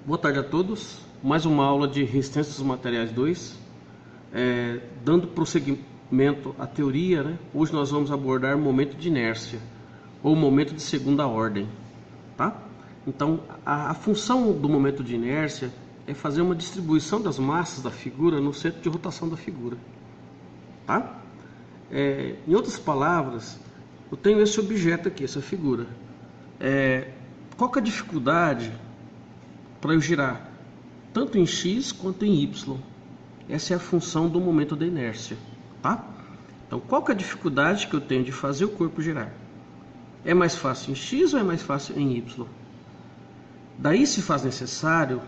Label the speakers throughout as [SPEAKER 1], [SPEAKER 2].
[SPEAKER 1] Boa tarde a todos. Mais uma aula de Resistência dos Materiais 2. Dando prosseguimento à teoria, né? Hoje nós vamos abordar momento de inércia, ou momento de segunda ordem. Tá? Então, a função do momento de inércia é fazer uma distribuição das massas da figura no centro de rotação da figura. Tá? Em outras palavras, eu tenho esse objeto aqui, essa figura. Qual que é a dificuldade para eu girar tanto em x quanto em y? Essa é a função do momento da inércia, tá? Então, qual que é a dificuldade que eu tenho de fazer o corpo girar? É mais fácil em x ou é mais fácil em y? Daí se faz necessário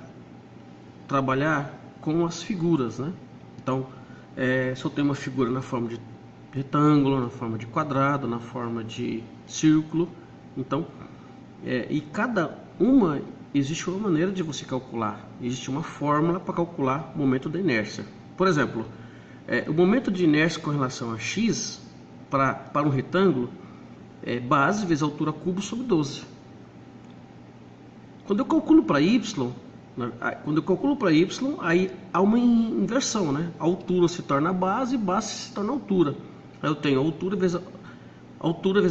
[SPEAKER 1] trabalhar com as figuras, né? Então, se eu tenho uma figura na forma de retângulo, na forma de quadrado, na forma de círculo, então, e cada uma existe uma maneira de você calcular, existe uma fórmula para calcular o momento da inércia. Por exemplo, o momento de inércia com relação a x para um retângulo é base vezes altura cubo sobre 12. Quando eu calculo para y, aí há uma inversão, né? A altura se torna base e base se torna altura. Aí eu tenho altura vezes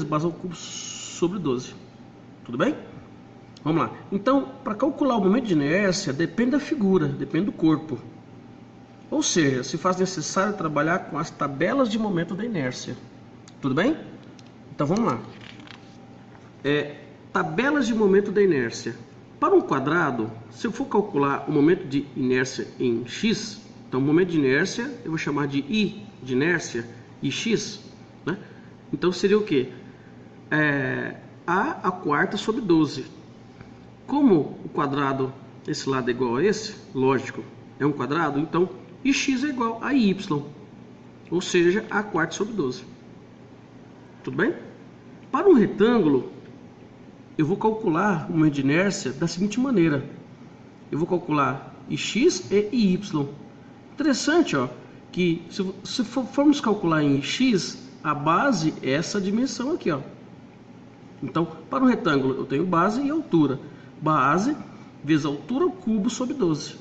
[SPEAKER 1] base ao cubo sobre 12. Tudo bem? Vamos lá. Então, para calcular o momento de inércia, depende da figura, depende do corpo. Ou seja, se faz necessário trabalhar com as tabelas de momento da inércia. Tudo bem? Então, vamos lá. Tabelas de momento da inércia. Para um quadrado, se eu for calcular o momento de inércia em x, então, o momento de inércia, eu vou chamar de I de inércia, ix, né? Então, seria o quê? A quarta sobre 12. Como o quadrado, esse lado é igual a esse, lógico, é um quadrado, então ix é igual a y, ou seja, a quarta sobre 12. Tudo bem? Para um retângulo, eu vou calcular o momento de inércia da seguinte maneira. Eu vou calcular ix e y. Interessante, ó, que se formos calcular em x, a base é essa dimensão aqui, ó. Então, para um retângulo, eu tenho base e altura. Base vezes altura ao cubo sobre 12.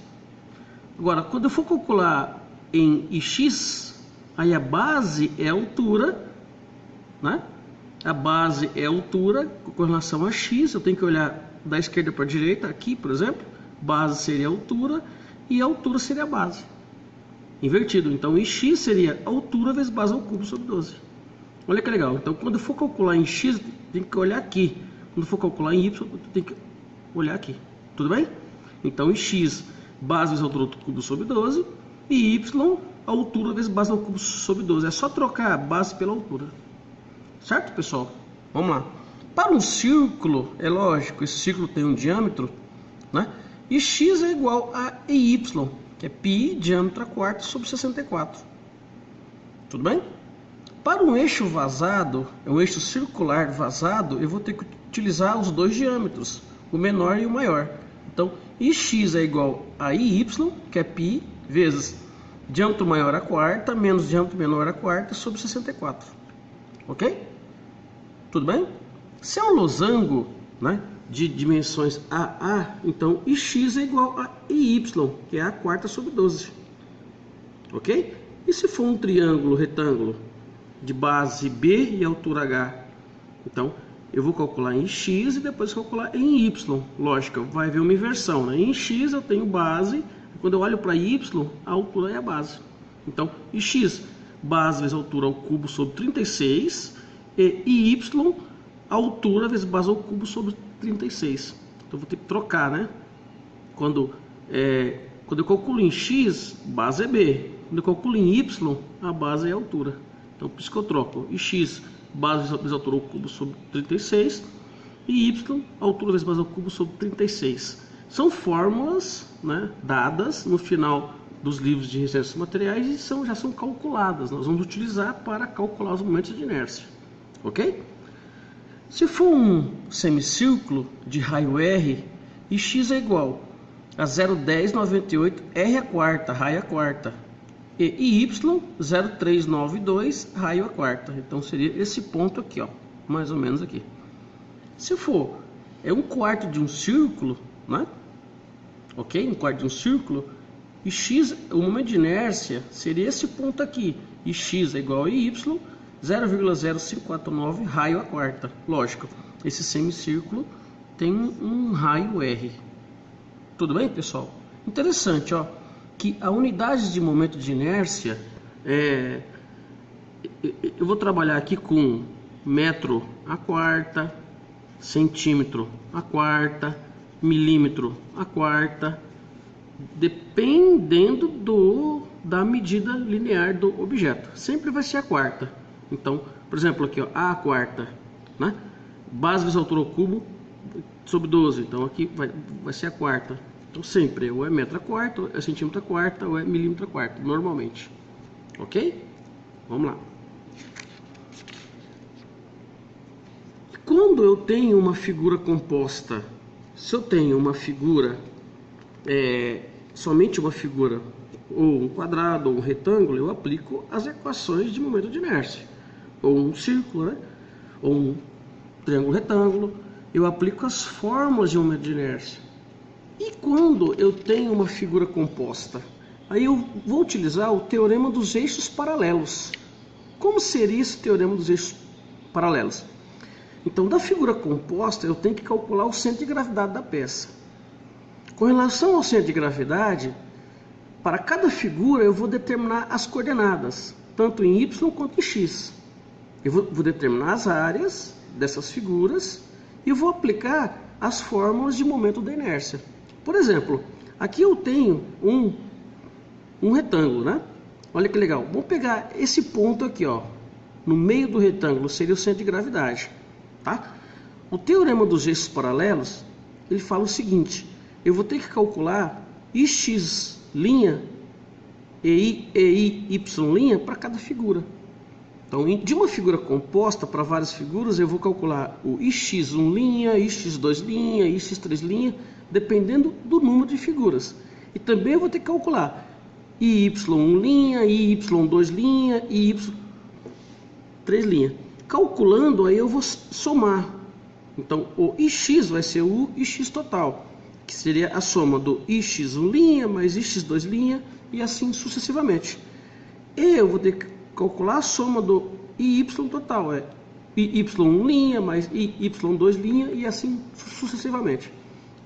[SPEAKER 1] Agora, quando eu for calcular em ix, aí a base é a altura, né? A base é a altura com relação a x. Eu tenho que olhar da esquerda para a direita, aqui, por exemplo. Base seria a altura e a altura seria a base. Invertido. Então, ix seria altura vezes base ao cubo sobre 12. Olha que legal. Então, quando eu for calcular em x, tem que olhar aqui. Quando for calcular em y, tem que olhar aqui. Tudo bem? Então, em x, base vezes altura ao cubo sobre 12. E y, altura vezes base ao cubo sobre 12. É só trocar a base pela altura. Certo, pessoal? Vamos lá. Para um círculo, é lógico, esse círculo tem um diâmetro, né? E x é igual a y, que é π, diâmetro a quarta, sobre 64. Tudo bem? Para um eixo vazado, um eixo circular vazado, eu vou ter que utilizar os dois diâmetros, o menor e o maior. Então, ix é igual a iy, que é π, vezes diâmetro maior a quarta, menos diâmetro menor a quarta, sobre 64. Ok? Tudo bem? Se é um losango, né, de dimensões AA, então ix é igual a iy, que é a quarta sobre 12. Ok? E se for um triângulo retângulo de base B e altura H, então eu vou calcular em x e depois calcular em y. Lógico, vai haver uma inversão, né? Em x eu tenho base, quando eu olho para y, a altura é a base. Então, ix, base vezes altura ao cubo sobre 36, e y, altura vezes base ao cubo sobre 36. Então, eu vou ter que trocar, né? Quando eu calculo em x, base é B. Quando eu calculo em y, a base é a altura. Então, por isso que eu troco x, base vezes altura ao cubo sobre 36, e y, altura vezes base ao cubo sobre 36. São fórmulas, né, dadas no final dos livros de resistência dos materiais e já são calculadas. Nós vamos utilizar para calcular os momentos de inércia. Ok? Se for um semicírculo de raio R, e x é igual a 0,1098 R a quarta, raio a quarta. E y 0,392 raio a quarta. Então seria esse ponto aqui, ó, mais ou menos aqui. Se for um quarto de um círculo, né? ok? Um quarto de um círculo. E x, o momento de inércia seria esse ponto aqui. E x é igual a y, 0,0549 raio a quarta. Lógico, esse semicírculo tem um raio R. Tudo bem, pessoal? Interessante, ó, que a unidade de momento de inércia eu vou trabalhar aqui com metro a quarta, centímetro a quarta, milímetro a quarta, dependendo da medida linear do objeto. Sempre vai ser a quarta. Então, por exemplo, aqui, ó, a quarta, né? Base vezes altura ao cubo sobre 12. Então, aqui vai ser a quarta. Então, sempre, ou é metro a quarta, ou é centímetro a quarta, ou é milímetro a quarta, normalmente. Ok? Vamos lá. Quando eu tenho uma figura composta, se eu tenho uma figura, somente uma figura, ou um quadrado, ou um retângulo, eu aplico as equações de momento de inércia. Ou um círculo, né? Ou um triângulo retângulo, eu aplico as fórmulas de momento de inércia. E quando eu tenho uma figura composta, aí eu vou utilizar o teorema dos eixos paralelos. Como seria esse teorema dos eixos paralelos? Então, da figura composta, eu tenho que calcular o centro de gravidade da peça. Com relação ao centro de gravidade, para cada figura eu vou determinar as coordenadas, tanto em y quanto em x. Eu vou determinar as áreas dessas figuras e vou aplicar as fórmulas de momento da inércia. Por exemplo, aqui eu tenho um retângulo, né? Olha que legal. Vamos pegar esse ponto aqui, ó, no meio do retângulo, seria o centro de gravidade. Tá? O teorema dos eixos paralelos, ele fala o seguinte: eu vou ter que calcular x' e y' para cada figura. Então, de uma figura composta para várias figuras, eu vou calcular o x1', x2', x3', dependendo do número de figuras. E também eu vou ter que calcular y1', y2', e y3'. Calculando, aí eu vou somar. Então, o ix vai ser o ix total, que seria a soma do x1' mais x2' e assim sucessivamente. E eu vou ter que calcular a soma do y total, y1' mais y2' e assim sucessivamente.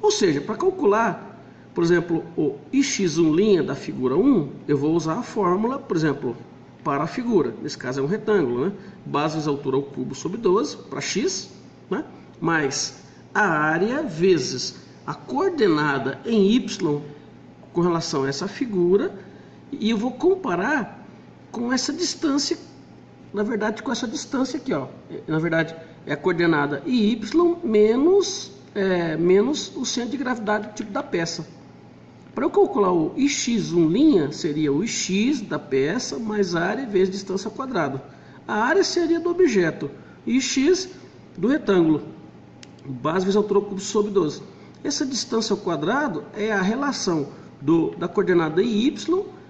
[SPEAKER 1] Ou seja, para calcular, por exemplo, o x1' da figura 1, eu vou usar a fórmula, por exemplo, para a figura, nesse caso é um retângulo, né? Base vezes altura ao cubo sobre 12, para x, né? Mais a área vezes a coordenada em y com relação a essa figura, e eu vou comparar com essa distância, na verdade com essa distância aqui, ó. Na verdade é a coordenada y menos o centro de gravidade tipo da peça. Para eu calcular o x1', seria o x da peça mais área vezes distância ao quadrado. A área seria do objeto e x do retângulo. Base vezes altura ao cubo sobre 12. Essa distância ao quadrado é a relação da coordenada y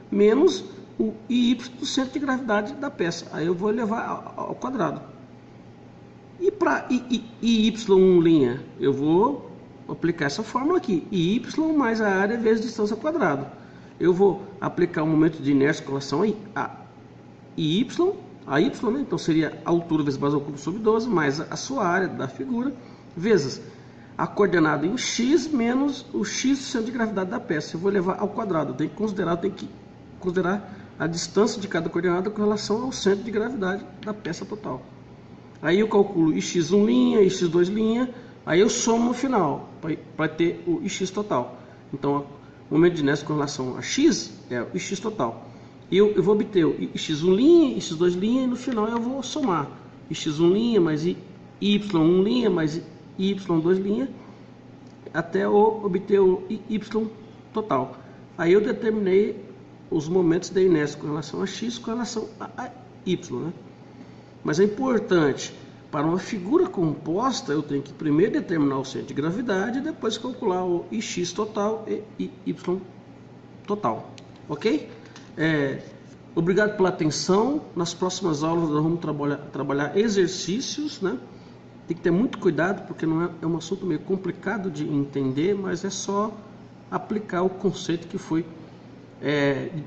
[SPEAKER 1] menos o y do centro de gravidade da peça. Aí eu vou levar ao quadrado. E para y1', eu vou aplicar essa fórmula aqui, y mais a área vezes distância ao quadrado. Eu vou aplicar o momento de inércia com relação a y, né? Então seria a altura vezes base ao cubo sobre 12, mais a sua área da figura, vezes a coordenada em x menos o x do centro de gravidade da peça. Eu vou levar ao quadrado, tem que considerar a distância de cada coordenada com relação ao centro de gravidade da peça total. Aí eu calculo x1', x2', aí eu somo no final, para ter o ix total. Então, o momento de inércia com relação a x é o ix total. E eu vou obter o x1', x2', e no final eu vou somar x1' mais y1' mais y2', até obter o y total. Aí eu determinei os momentos da inércia com relação a x com relação a y, né? Mas é importante, para uma figura composta, eu tenho que primeiro determinar o centro de gravidade e depois calcular o ix total e y total. Ok? Obrigado pela atenção. Nas próximas aulas nós vamos trabalhar exercícios, né? Tem que ter muito cuidado, porque não é um assunto meio complicado de entender, mas é só aplicar o conceito que foi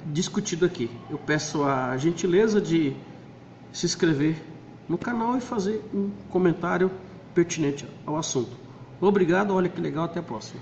[SPEAKER 1] discutido aqui. Eu peço a gentileza de se inscrever no canal e fazer um comentário pertinente ao assunto. Obrigado, olha que legal, até a próxima.